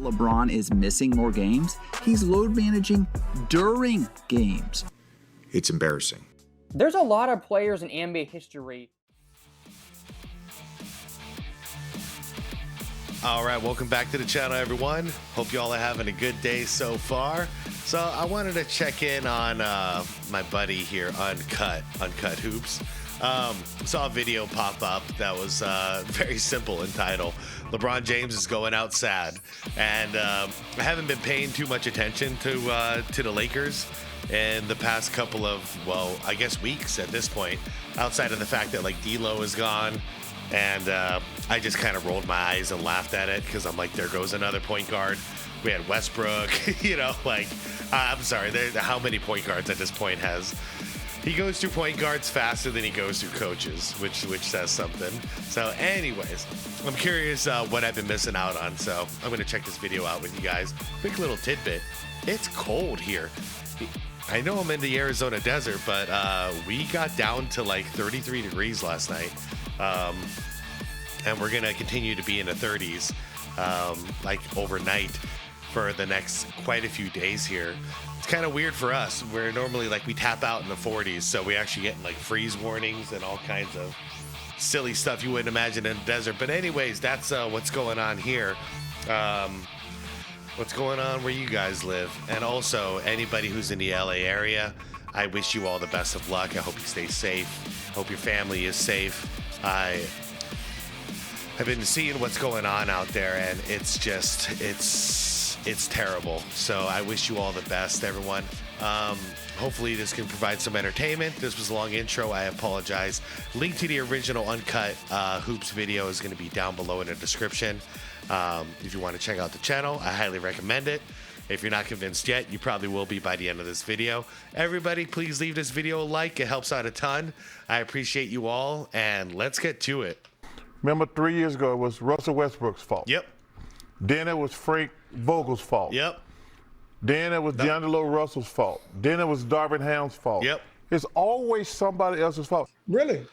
LeBron is missing more games, he's load managing during games. It's embarrassing. There's a lot of players in NBA history. All right, welcome back to the channel, everyone. Hope you all are having a good day so far. So I wanted to check in on my buddy here, Uncut Hoops. Saw a video pop up that was very simple, entitled LeBron James is going out sad. And I haven't been paying too much attention to the Lakers in the past couple of, well, I guess weeks at this point, outside of the fact that like D'Lo is gone. And I just kind of rolled my eyes and laughed at it because I'm like, there goes another point guard. We had Westbrook, you know, like, I'm sorry, how many point guards at this point has? He goes through point guards faster than he goes through coaches, which says something. So anyways, I'm curious what I've been missing out on. So I'm going to check this video out with you guys. Quick little tidbit. It's cold here. I know I'm in the Arizona desert, but we got down to like 33 degrees last night. And we're going to continue to be in the 30s like overnight for the next quite a few days here. It's kind of weird for us. We're normally like we tap out in the 40s, so we actually get like freeze warnings and all kinds of silly stuff you wouldn't imagine in the desert. But anyways, that's what's going on here. What's going on where you guys live, and also anybody who's in the LA area, I wish you all the best of luck. I hope you stay safe. Hope your family is safe. I have been seeing what's going on out there, and it's just it's terrible. So I wish you all the best, everyone. Hopefully this can provide some entertainment. This was a long intro. I apologize. Link to the original Uncut Hoops video is going to be down below in the description. If you want to check out the channel, I highly recommend it. If you're not convinced yet, you probably will be by the end of this video. Everybody, please leave this video a like. It helps out a ton. I appreciate you all, and let's get to it. Remember 3 years ago, it was Russell Westbrook's fault. Yep. Then it was Frank Vogel's fault. Yep. Then it was D'Angelo Russell's fault. Then it was Darvin Ham's fault. Yep. It's always somebody else's fault. Really?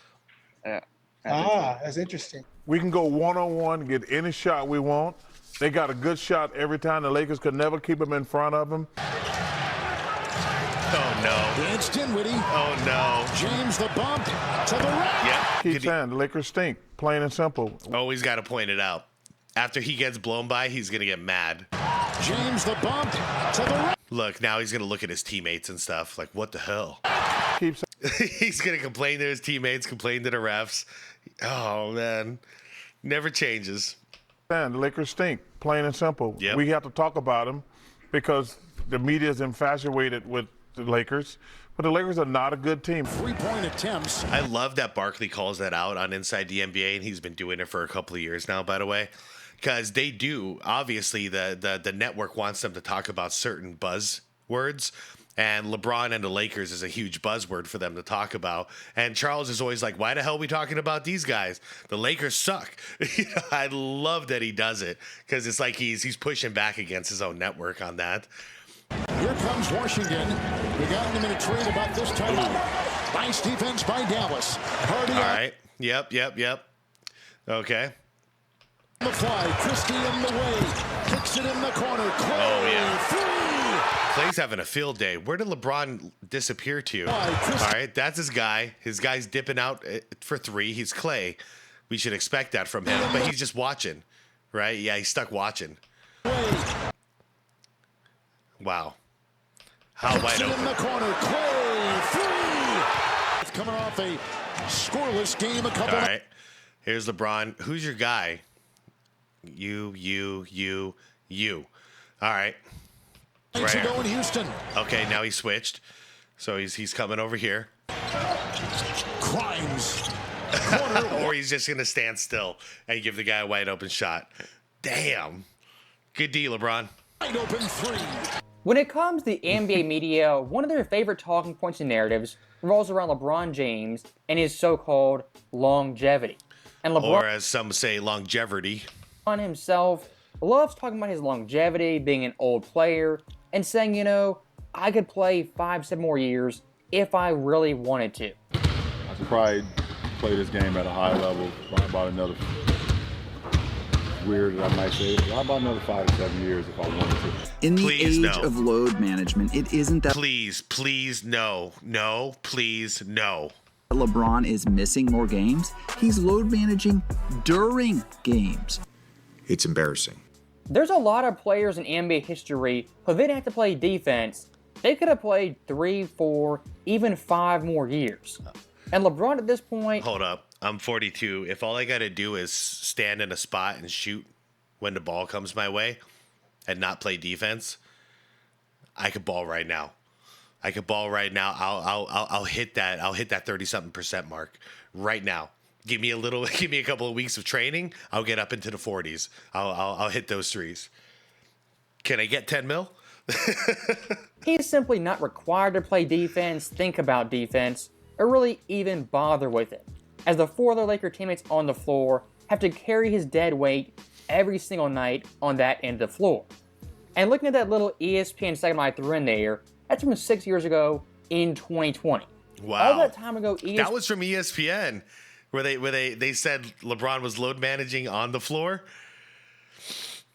Yeah. That's interesting. We can go one-on-one, get any shot we want. They got a good shot every time. The Lakers could never keep them in front of them. Oh, no. It's Dinwiddie. Oh, no. James the bump to the right. Yep. Keep saying the Lakers stink, plain and simple. Always got to point it out. After he gets blown by, he's going to get mad. James the bump to the right. Look, now he's going to look at his teammates and stuff like, what the hell? Keep saying He's going to complain to his teammates, complain to the refs. Oh, man. Never changes. the Lakers stink, plain and simple. Yep. We have to talk about them because the media is infatuated with the Lakers. But the Lakers are not a good team. 3-point attempts. I love that Barkley calls that out on Inside the NBA, and he's been doing it for a couple of years now, by the way. Because they do, obviously, the network wants them to talk about certain buzzwords. And LeBron and the Lakers is a huge buzzword for them to talk about. And Charles is always like, why the hell are we talking about these guys? The Lakers suck. I love that he does it because it's like he's pushing back against his own network on that. Here comes Washington. We got them in a trade about this time. Nice defense by Dallas. Hardy. All right. Yep. Okay. On the fly. Christie in the way. Kicks it in the corner. Clay. Oh, yeah. Three. Clay's having a field day. Where did LeBron disappear to? All right, that's his guy. His guy's dipping out for three. He's Clay. We should expect that from him, but he's just watching, right? Yeah, he's stuck watching. Wow. How wide open. In the corner. Clay. Three. It's coming off a scoreless game. All right, here's LeBron. Who's your guy? You. All right. Right. To go in Houston. Okay, now he switched. So he's coming over here. Grimes. Or he's just going to stand still and give the guy a wide open shot. Damn. Good D, LeBron. Wide open three. When it comes to the NBA media, one of their favorite talking points and narratives revolves around LeBron James and his so-called longevity. And LeBron, or as some say, longevity. Himself loves talking about his longevity, being an old player, and saying, you know, I could play 5-7 more years if I really wanted to. I could probably play this game at a high level for about another weird that I might say, how about another 5 to 7 years if I wanted to? In the Please, age no. of load management, it isn't that Please, no. No, please, no. LeBron is missing more games. He's load managing during games. It's embarrassing. There's a lot of players in NBA history who didn't have to play defense. They could have played 3, 4, even 5 more years. And LeBron at this point... Hold up. I'm 42. If all I got to do is stand in a spot and shoot when the ball comes my way and not play defense, I could ball right now. I'll hit that. I'll hit that 30-something% mark right now. Give me a couple of weeks of training. I'll get up into the 40s. I'll hit those threes. Can I get 10 mil? He's simply not required to play defense, think about defense, or really even bother with it, as the 4 other Laker teammates on the floor have to carry his dead weight every single night on that end of the floor. And looking at that little ESPN segment I threw in there, that's from 6 years ago in 2020. Wow. All that time ago, That was from ESPN, where they said LeBron was load managing on the floor.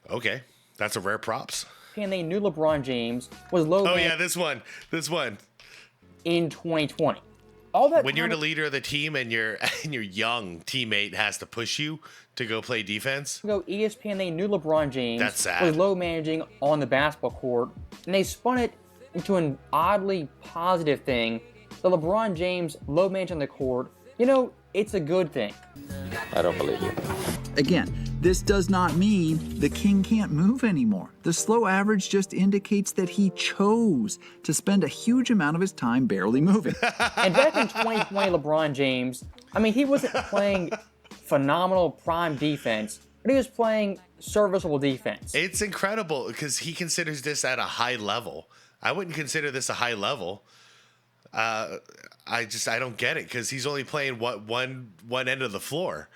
Okay, that's a rare props. and they knew LeBron James was low. Oh yeah, this one in 2020. All that when you're the leader of the team and your young teammate has to push you to go play defense. ESPN, they knew LeBron James That's sad. was low managing on the basketball court, and they spun it into an oddly positive thing. The LeBron James low managing the court, it's a good thing. I don't believe you. Again, this does not mean the king can't move anymore. The slow average just indicates that he chose to spend a huge amount of his time barely moving. And back in 2020, LeBron James, he wasn't playing phenomenal prime defense, but he was playing serviceable defense. It's incredible because he considers this at a high level. I wouldn't consider this a high level. I don't get it because he's only playing one end of the floor.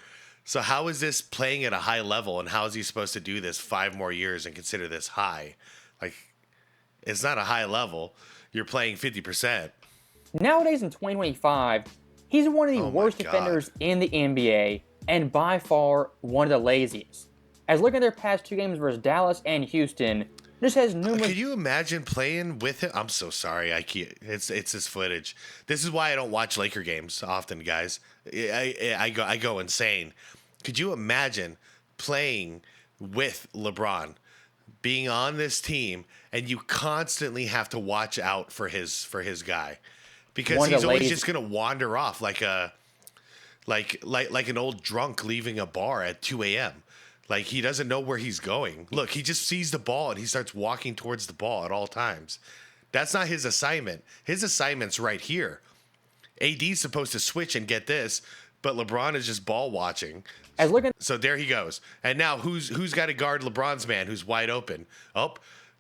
So how is this playing at a high level, and how is he supposed to do this 5 more years and consider this high? Like, it's not a high level. You're playing 50%. Nowadays in 2025, he's one of the worst defenders in the NBA, and by far one of the laziest. As looking at their past 2 games versus Dallas and Houston, this has numerous... Could you imagine playing with him? I'm so sorry. I can't. It's this footage. This is why I don't watch Laker games often, guys. I go insane. Could you imagine playing with LeBron, being on this team, and you constantly have to watch out for his guy, because he's always just gonna wander off like an old drunk leaving a bar at 2 a.m. Like, he doesn't know where he's going. Look, he just sees the ball and he starts walking towards the ball at all times. That's not his assignment. His assignment's right here. AD's supposed to switch and get this, but LeBron is just ball watching. So there he goes. And now who's got to guard LeBron's man who's wide open? Oh,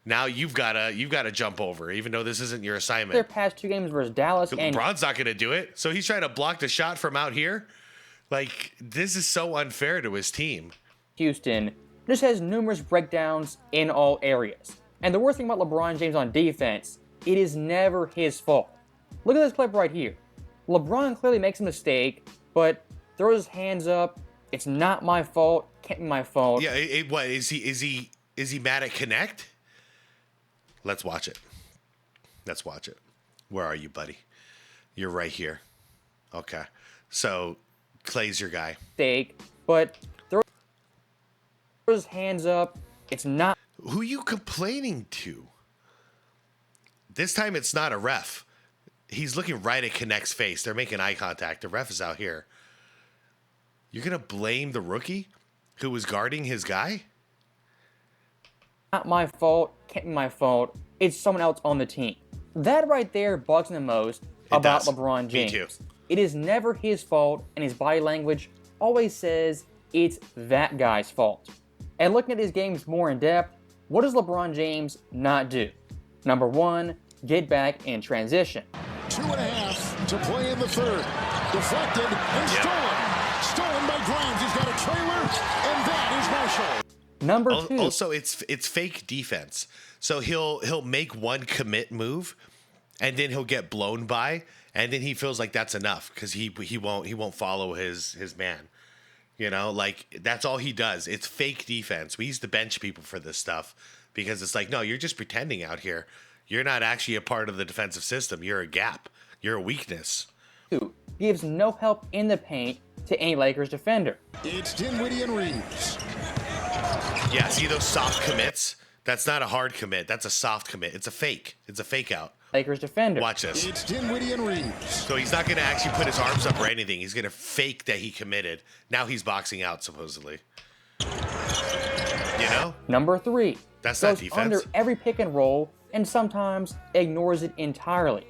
now you've got to jump over, even though this isn't your assignment. Their past 2 games versus Dallas and LeBron's not going to do it. So he's trying to block the shot from out here. Like, this is so unfair to his team. Houston just has numerous breakdowns in all areas. And the worst thing about LeBron James on defense, it is never his fault. Look at this clip right here. LeBron clearly makes a mistake, but throws his hands up. It's not my fault. Can't be my fault. Yeah, what is he mad at Connect? Let's watch it. Where are you, buddy? You're right here. Okay. So Clay's your guy. Mistake, but throws his hands up. It's not. Who are you complaining to? This time it's not a ref. He's looking right at Connect's face. They're making eye contact. The ref is out here. You're going to blame the rookie who was guarding his guy? Not my fault. Can't be my fault. It's someone else on the team. That right there bugs me the most about LeBron James. Me too. It is never his fault, and his body language always says it's that guy's fault. And looking at his games more in depth, what does LeBron James not do? Number 1, get back in transition. 2.5 to play in the third. Deflected and stolen. Stolen by Grimes. He's got a trailer, and that is Marshall. Number 2. Also, it's fake defense. So he'll make one commit move, and then he'll get blown by, and then he feels like that's enough because he won't follow his man. You know, like that's all he does. It's fake defense. We used to bench people for this stuff because it's like, no, you're just pretending out here. You're not actually a part of the defensive system. You're a gap. You're a weakness. Who gives no help in the paint to any Lakers defender. It's Dinwiddie and Reeves. Yeah, see those soft commits? That's not a hard commit. That's a soft commit. It's a fake. It's a fake out. Lakers defender. Watch this. It's Dinwiddie and Reeves. So he's not going to actually put his arms up or anything. He's going to fake that he committed. Now he's boxing out, supposedly. You know? Number 3. That's not goes defense. under every pick and roll and sometimes ignores it entirely.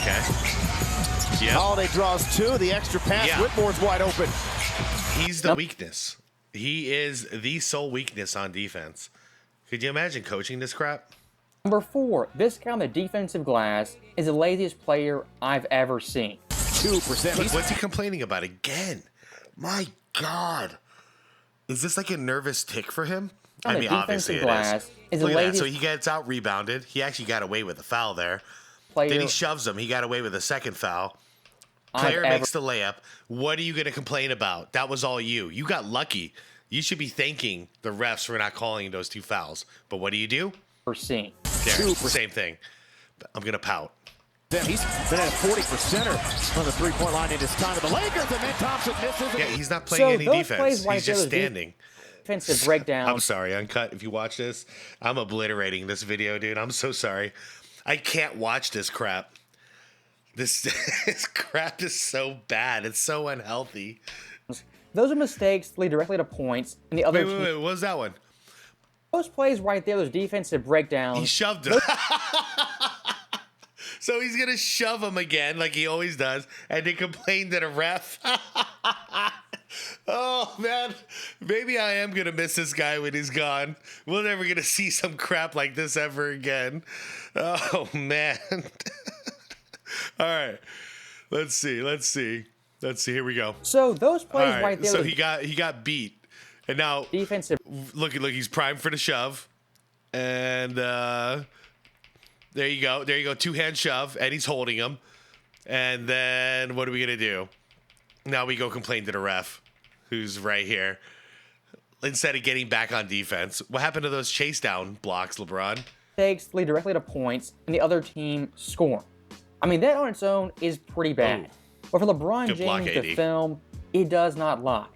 Okay. Yeah. Holiday draws 2. The extra pass. Yeah. Whitmore's wide open. He's the weakness. He is the sole weakness on defense. Could you imagine coaching this crap? Number 4. This guy on the defensive glass is the laziest player I've ever seen. 2%. Look, what's he complaining about again? My God. Is this like a nervous tick for him? On the obviously defensive it glass is the Look at that. laziest So he gets out rebounded. He actually got away with a foul there. player Then he shoves him. He got away with a second foul. I've Player ever makes the layup. What are you going to complain about? That was all you. You got lucky. You should be thanking the refs for not calling those 2 fouls. But what do? seen. There, 2%. same thing. I'm going to pout. He's been at a 40%er from the three-point line in his time with the Lakers, and then Thompson misses. Yeah, he's not playing any those defense. plays right He's just there, those standing. Defensive breakdown. I'm sorry, Uncut. If you watch this, I'm obliterating this video, dude. I'm so sorry. I can't watch this crap. This crap is so bad. It's so unhealthy. Those are mistakes that lead directly to points, and the other team. Wait. What was that one? Those plays right there, those defensive breakdowns. He shoved him. So he's going to shove him again like he always does and then complain to the ref. Oh, man. Maybe I am going to miss this guy when he's gone. We're never going to see some crap like this ever again. Oh, man. All right. Let's see. Here we go. So those plays All right. right there. So those he got beat. And now defensive. look, he's primed for the shove. And there you go. 2-hand shove, and he's holding him. And then what are we going to do? Now we go complain to the ref, who's right here. Instead of getting back on defense. What happened to those chase down blocks, LeBron? Mistakes lead directly to points, and the other team scoring. I mean, that on its own is pretty bad. But for LeBron Good block, James to AD. film, it does not lie.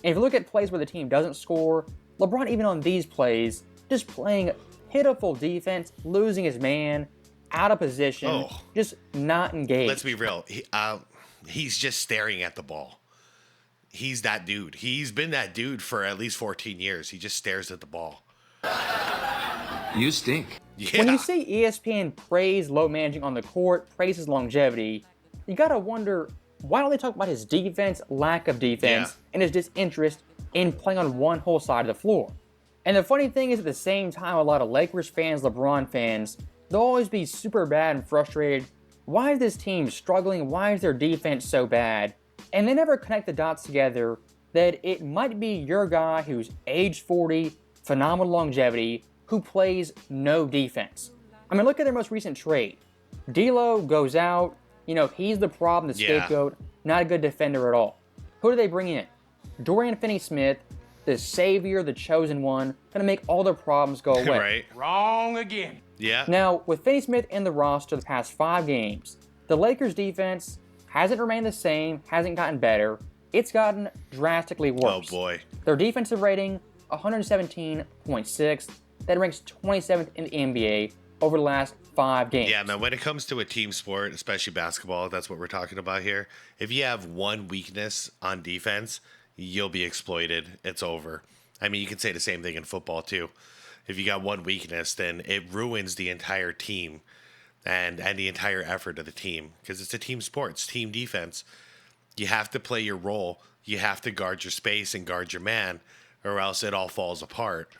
And if you look at plays where the team doesn't score, LeBron, even on these plays, just playing pitiful defense, losing his man, out of position, Oh. just not engaged. Let's be real. He's just staring at the ball. He's that dude. He's been that dude for at least 14 years. He just stares at the ball. You stink. Yeah. When you see ESPN praise low managing on the court, praise his longevity, you gotta wonder, why don't they talk about his defense, lack of defense, Yeah. and his disinterest in playing on one whole side of the floor? And the funny thing is, at the same time, a lot of Lakers fans, LeBron fans, they'll always be super bad and frustrated. Why is this team struggling? Why is their defense so bad? And they never connect the dots together that it might be your guy who's age 40, phenomenal longevity, who plays no defense. I mean, look at their most recent trade. D'Lo goes out, he's the problem, the Yeah. scapegoat, not a good defender at all. Who do they bring in? Dorian Finney-Smith, the savior, the chosen one, gonna make all their problems go away. Right. Wrong again. Yeah. Now, with Finney-Smith in the roster the past 5 games, the Lakers' defense hasn't remained the same, hasn't gotten better. It's gotten drastically Oh, worse. boy. Their defensive rating, 117.6. That ranks 27th in the NBA over the last 5 games. Yeah, man, when it comes to a team sport, especially basketball, that's what we're talking about here. If you have one weakness on defense, you'll be exploited. It's over. I mean, you can say the same thing in football, too. If you got one weakness, then it ruins the entire team and the entire effort of the team because it's a team sport. It's team defense. You have to play your role. You have to guard your space and guard your man, or else it all falls apart.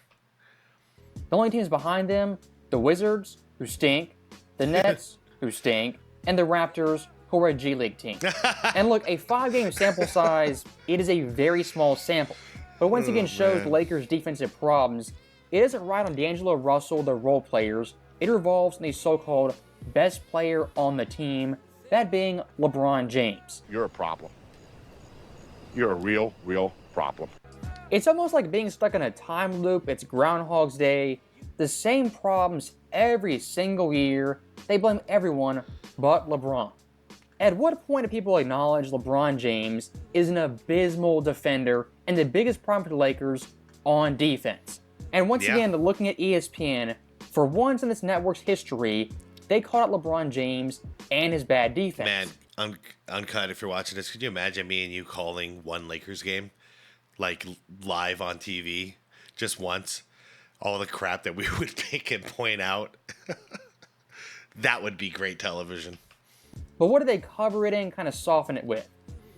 The only teams behind them, the Wizards, who stink, the Nets, who stink, and the Raptors, who are a G League team. And look, a 5-game sample size, it is a very small sample. But once again shows the Lakers' defensive problems. It isn't right on D'Angelo Russell, the role players. It revolves in the so-called best player on the team, that being LeBron James. You're a problem. you're a real problem. It's almost like being stuck in a time loop. It's Groundhog's Day. The same problems every single year. They blame everyone but LeBron. At what point do people acknowledge LeBron James is an abysmal defender and the biggest problem for the Lakers on defense? And once again, looking at ESPN, for once in this network's history, they called out LeBron James and his bad defense. Man, Uncut, if you're watching this, could you imagine me and you calling one Lakers game? Like live on TV, just once? All the crap that we would make and point out. That would be great television. But what do they cover it in, kind of soften it with?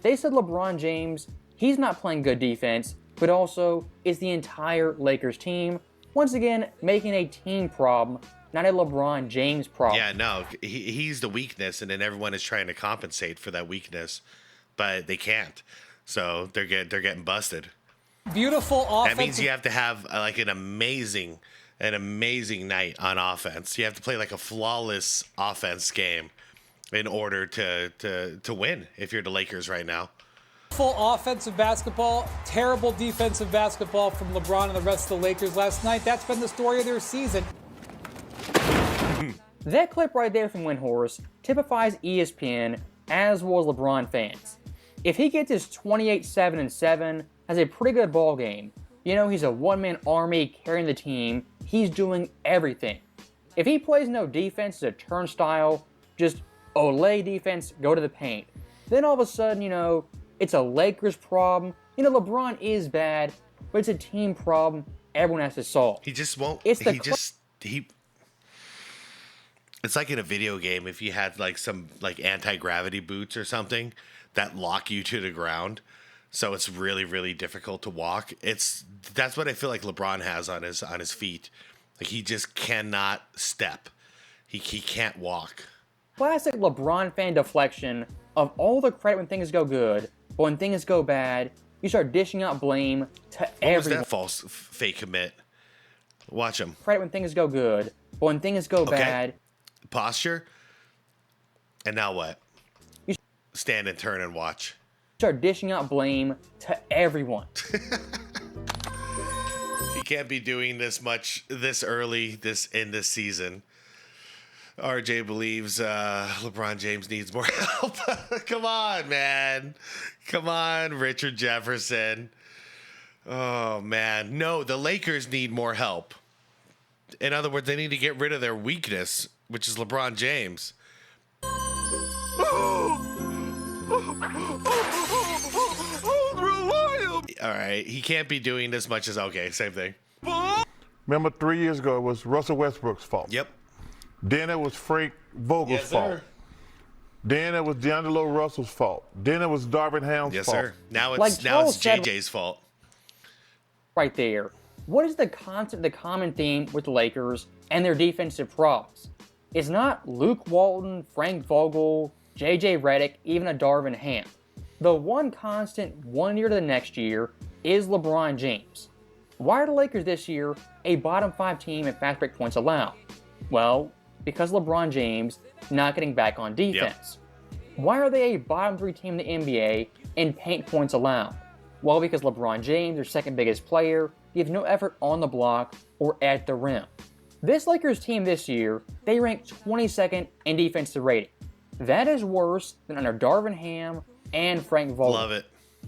They said LeBron James, he's not playing good defense, but also is the entire Lakers team. Once again, making a team problem, not a LeBron James problem. Yeah, no, he's the weakness, and then everyone is trying to compensate for that weakness, but they can't. So they're getting busted. Beautiful offense. That means you have to have like an amazing night on offense. You have to play like a flawless offense game in order to win if you're the Lakers right now. Full offensive basketball, terrible defensive basketball from LeBron and the rest of the Lakers last night. That's been the story of their season. That clip right there from Windhorse typifies ESPN as well as LeBron fans. If he gets his 28-7-7, has a pretty good ball game, you know he's a one-man army carrying the team, he's doing everything. If he plays no defense as a turnstile, just Olay defense, go to the paint, then all of a sudden, you know, it's a Lakers problem. You know, LeBron is bad, but it's a team problem everyone has to solve. He just won't. It's like in a video game if you had like some like anti-gravity boots or something that lock you to the ground, so it's really, really difficult to walk. That's what I feel like LeBron has on his feet. Like he just cannot step. He can't walk. Classic LeBron fan deflection of all the credit when things go good, but when things go bad, you start dishing out blame to everyone. What was that fake commit? Watch him. Credit when things go good, but when things go bad. Posture. And now what? You stand and turn and watch. Start dishing out blame to everyone. He can't be doing this much this early in this season. RJ believes LeBron James needs more help. Come on, man. Come on, Richard Jefferson. Oh, man. No, the Lakers need more help. In other words, they need to get rid of their weakness, which is LeBron James. All right. He can't be doing this much as, okay, same thing. Remember 3 years ago, it was Russell Westbrook's fault. Yep. Then it was Frank Vogel's fault. Then it was D'Angelo Russell's fault. Then it was Darvin Ham's fault. Yes, sir. Now it's JJ's fault. Right there. What is the common theme with the Lakers and their defensive problems? It's not Luke Walton, Frank Vogel, JJ Redick, even a Darvin Ham. The one constant one year to the next year is LeBron James. Why are the Lakers this year a bottom 5 team in fast break points allowed? Well, because LeBron James not getting back on defense. Yep. Why are they a bottom 3 team in the NBA in paint points allowed? Well, because LeBron James, their second biggest player, gives no effort on the block or at the rim. This Lakers team this year, they rank 22nd in defensive rating. That is worse than under Darvin Ham and Frank Vogel. Love it.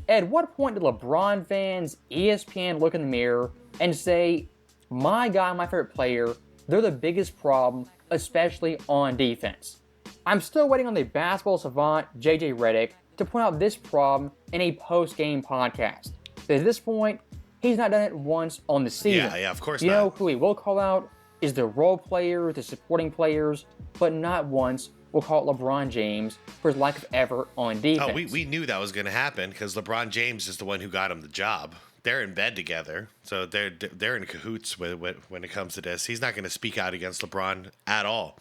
At what point did LeBron fans, ESPN look in the mirror and say, my guy, my favorite player, they're the biggest problem, especially on defense? I'm still waiting on the basketball savant, JJ Redick, to point out this problem in a post-game podcast. But at this point, he's not done it once on the season. Yeah, of course not. You know who he will call out is the role players, the supporting players, but not once will call it LeBron James for his lack of effort on defense. Oh, we knew that was going to happen because LeBron James is the one who got him the job. They're in bed together, so they're in cahoots when it comes to this. He's not going to speak out against LeBron at all.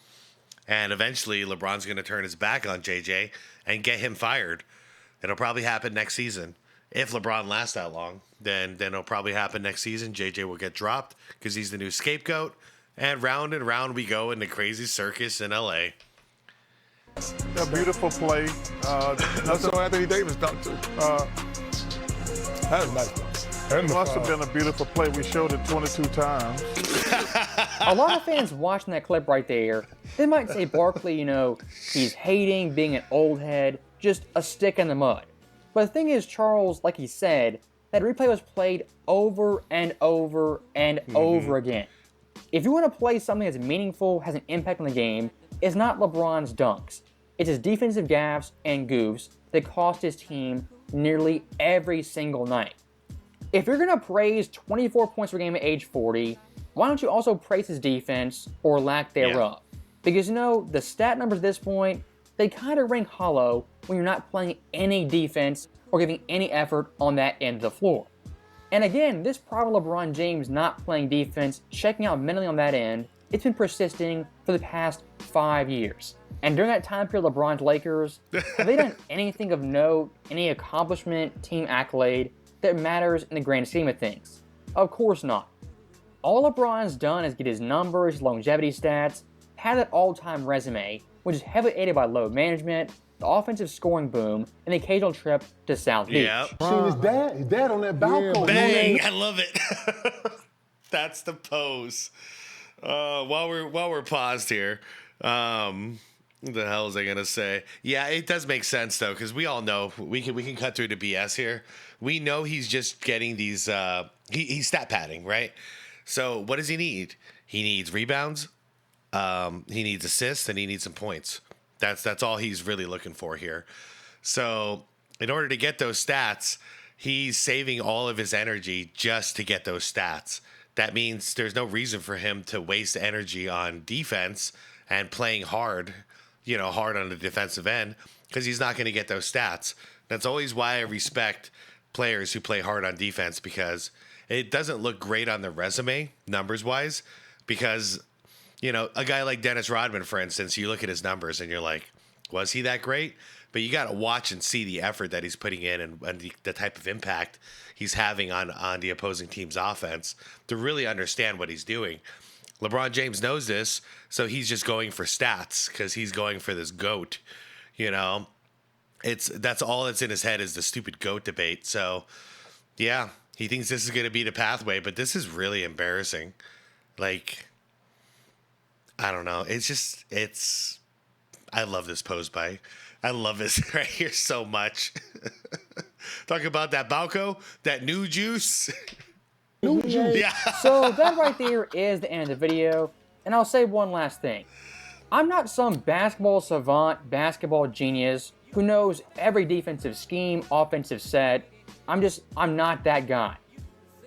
And eventually, LeBron's going to turn his back on JJ and get him fired. It'll probably happen next season. If LeBron lasts that long, then it'll probably happen next season. JJ will get dropped because he's the new scapegoat. And round we go in the crazy circus in L.A. A beautiful play. That's what Anthony Davis done too. That was nice. It must have been a beautiful play. We showed it 22 times. A lot of fans watching that clip right there, they might say Barkley, he's hating being an old head, just a stick in the mud. But the thing is, Charles, like he said, that replay was played over and over and over again. If you want to play something that's meaningful, has an impact on the game, it's not LeBron's dunks. It's his defensive gaffes and goofs that cost his team nearly every single night. If you're going to praise 24 points per game at age 40, why don't you also praise his defense or lack thereof? Because the stat numbers at this point, they kind of ring hollow when you're not playing any defense or giving any effort on that end of the floor. And again, this problem of LeBron James not playing defense, checking out mentally on that end, it's been persisting for the past 5 years. And during that time period, LeBron's Lakers, have they done anything of note, any accomplishment, team accolade that matters in the grand scheme of things? Of course not. All LeBron's done is get his numbers, his longevity stats, have that all-time resume, which is heavily aided by load management, the offensive scoring boom, and the occasional trip to South Beach. Seen his dad on that balcony. Bang! I love it. That's the pose. While we're paused here, what the hell was I gonna say? Yeah, it does make sense though, because we all know we can cut through the BS here. We know he's just getting these. He's stat padding, right? So what does he need? He needs rebounds. He needs assists, and he needs some points. That's all he's really looking for here. So in order to get those stats, he's saving all of his energy just to get those stats. That means there's no reason for him to waste energy on defense and playing hard, hard on the defensive end, because he's not going to get those stats. That's always why I respect players who play hard on defense, because it doesn't look great on the resume numbers-wise, because a guy like Dennis Rodman, for instance, you look at his numbers and you're like, was he that great? But you got to watch and see the effort that he's putting in and the type of impact he's having on the opposing team's offense to really understand what he's doing. LeBron James knows this, so he's just going for stats because he's going for this GOAT. That's all that's in his head is the stupid GOAT debate. So, yeah, he thinks this is going to be the pathway, but this is really embarrassing. I don't know. I love this pose I love this right here so much. Talk about that Balco, that new juice. Yeah. So that right there is the end of the video. And I'll say one last thing. I'm not some basketball savant, basketball genius who knows every defensive scheme, offensive set. I'm not that guy.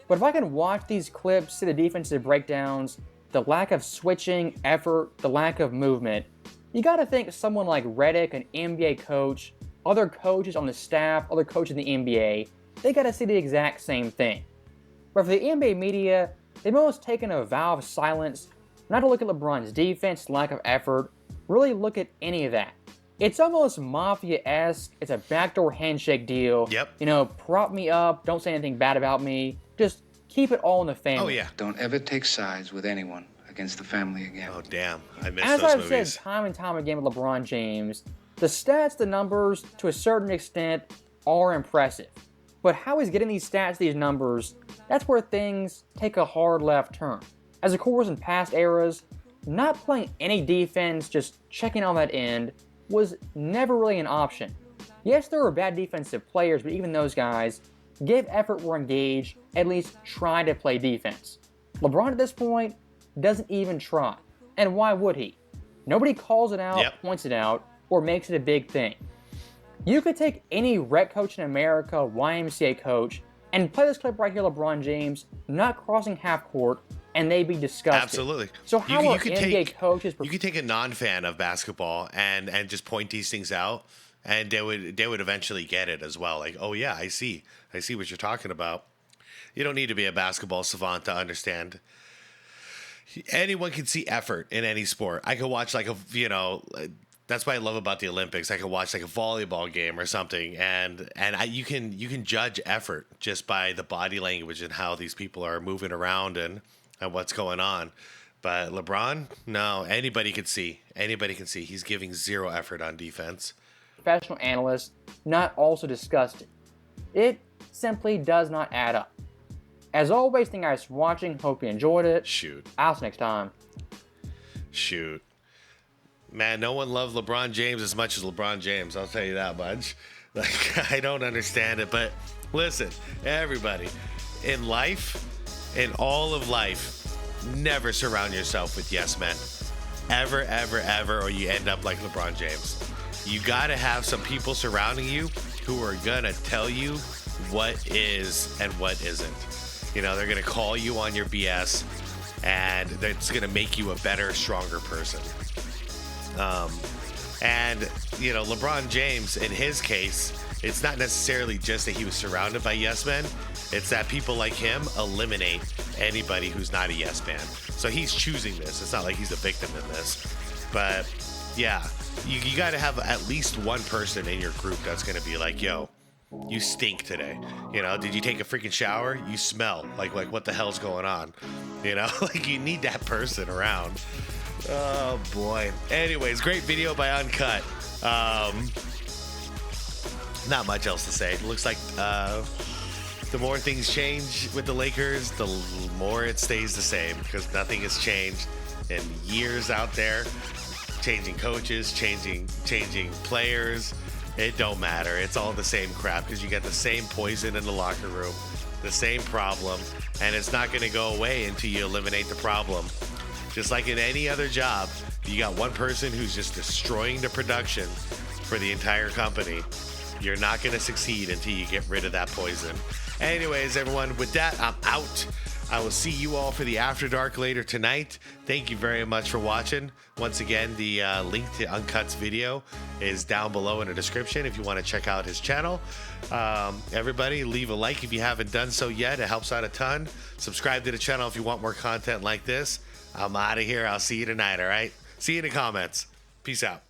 But if I can watch these clips, see the defensive breakdowns, the lack of switching, effort, the lack of movement, you got to think someone like Redick, an NBA coach, other coaches on the staff, other coaches in the NBA, they got to see the exact same thing. But for the NBA media, they've almost taken a vow of silence, not to look at LeBron's defense, lack of effort, really look at any of that. It's almost mafia-esque. It's a backdoor handshake deal. Yep. Prop me up, don't say anything bad about me, just keep it all in the family. Oh, yeah. Don't ever take sides with anyone against the family again. Oh, damn. I miss As those I've movies. said time and time again with LeBron James, the stats, the numbers, to a certain extent, are impressive. But how he's getting these stats, these numbers, that's where things take a hard left turn. As of course in past eras, not playing any defense, just checking on that end, was never really an option. Yes, there were bad defensive players, but even those guys gave effort, were engaged, at least tried to play defense. LeBron at this point doesn't even try. And why would he? Nobody calls it out, points it out, or makes it a big thing. You could take any rec coach in America, YMCA coach, and play this clip right here, LeBron James, not crossing half court, and they'd be disgusted. Absolutely. So how are NBA coaches... You could take a non-fan of basketball and just point these things out, and they would eventually get it as well. Like, oh yeah, I see what you're talking about. You don't need to be a basketball savant to understand. Anyone can see effort in any sport. I could watch that's what I love about the Olympics. I could watch like a volleyball game or something, and you can judge effort just by the body language and how these people are moving around and what's going on. But LeBron, no, anybody can see. He's giving zero effort on defense. Professional analysts not also discussed it. It simply does not add up. As always, thank you guys for watching. Hope you enjoyed it. Shoot. I'll see you next time. Shoot. Man, no one loved LeBron James as much as LeBron James. I'll tell you that much. Like, I don't understand it. But listen, everybody, in life, in all of life, never surround yourself with yes men. Ever, ever, ever, or you end up like LeBron James. You got to have some people surrounding you who are going to tell you what is and what isn't. You know, they're going to call you on your BS, and it's going to make you a better, stronger person. And, you know, LeBron James, in his case, it's not necessarily just that he was surrounded by yes men. It's that people like him eliminate anybody who's not a yes man. So he's choosing this. It's not like he's a victim in this. But, yeah, you got to have at least one person in your group that's going to be like, yo, you stink today. You know, did you take a freaking shower? You smell. Like what the hell's going on? You know, like you need that person around. Oh, boy. Anyways, great video by Uncut. Not much else to say. It looks like the more things change with the Lakers, the more it stays the same because nothing has changed in years out there. Changing coaches, changing players. It don't matter. It's all the same crap because you got the same poison in the locker room, the same problem, and it's not going to go away until you eliminate the problem. Just like in any other job, you got one person who's just destroying the production for the entire company. You're not going to succeed until you get rid of that poison. Anyways, everyone, with that, I'm out. I will see you all for the After Dark later tonight. Thank you very much for watching. Once again, the link to Uncut's video is down below in the description if you want to check out his channel. Everybody, leave a like if you haven't done so yet. It helps out a ton. Subscribe to the channel if you want more content like this. I'm out of here. I'll see you tonight, all right? See you in the comments. Peace out.